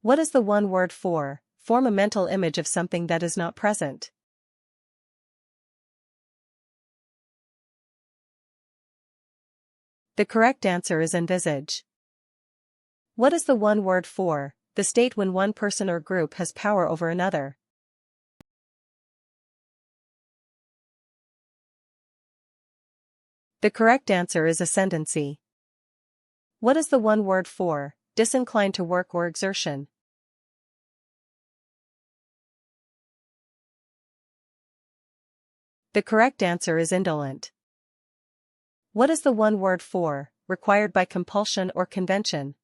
What is the one word for? Form a mental image of something that is not present. The correct answer is envisage. What is the one word for? The state when one person or group has power over another. The correct answer is ascendancy. What is the one word for? Disinclined to work or exertion. The correct answer is indolent. What is the one word for? Required by compulsion or convention.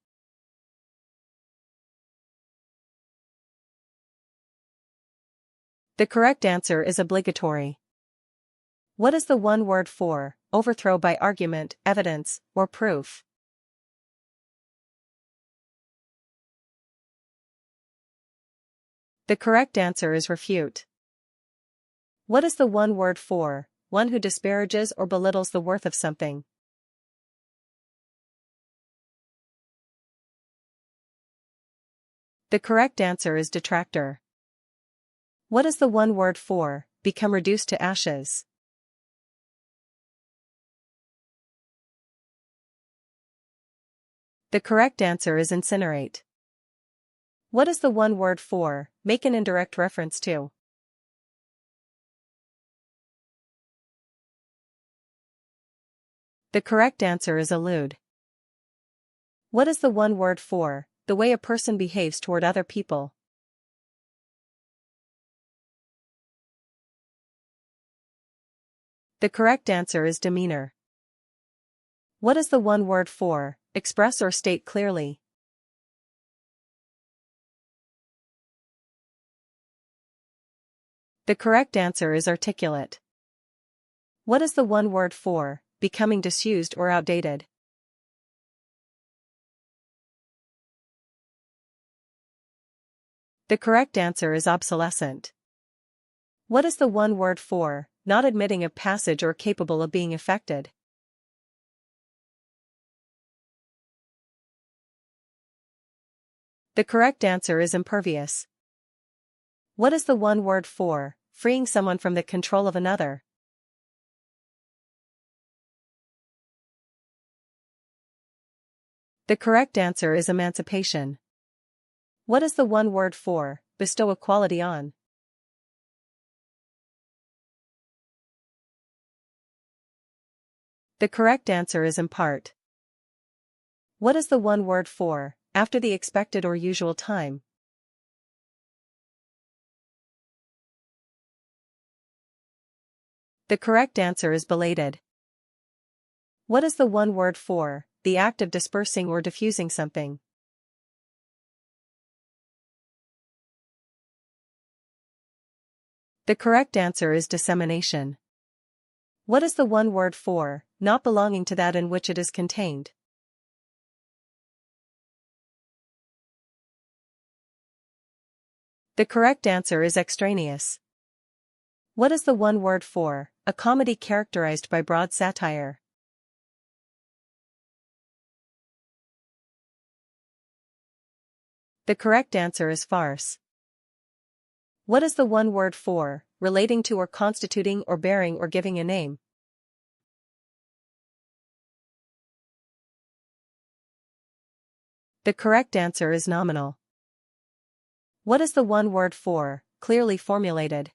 The correct answer is obligatory. What is the one word for? Overthrow by argument, evidence, or proof. The correct answer is refute. What is the one word for? One who disparages or belittles the worth of something. The correct answer is detractor. What is the one word for? Become reduced to ashes. The correct answer is incinerate. What is the one word for? Make an indirect reference to. The correct answer is allude. What is the one word for? The way a person behaves toward other people. The correct answer is demeanor. What is the one word for? Express or state clearly. The correct answer is articulate. What is the one word for? Becoming disused or outdated. The correct answer is obsolescent. What is the one word for? Not admitting of passage or capable of being affected. The correct answer is impervious. What is the one word for? Freeing someone from the control of another. The correct answer is emancipation. What is the one word for? Bestow a quality on. The correct answer is impart. What is the one word for? After the expected or usual time. The correct answer is belated. What is the one word for? The act of dispersing or diffusing something. The correct answer is dissemination. What is the one word for? Not belonging to that in which it is contained. The correct answer is extraneous. What is the one word for? A comedy characterized by broad satire. The correct answer is farce. What is the one word for? Relating to or constituting or bearing or giving a name. The correct answer is nominal. What is the one word for? Clearly formulated.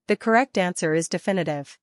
The correct answer is definitive.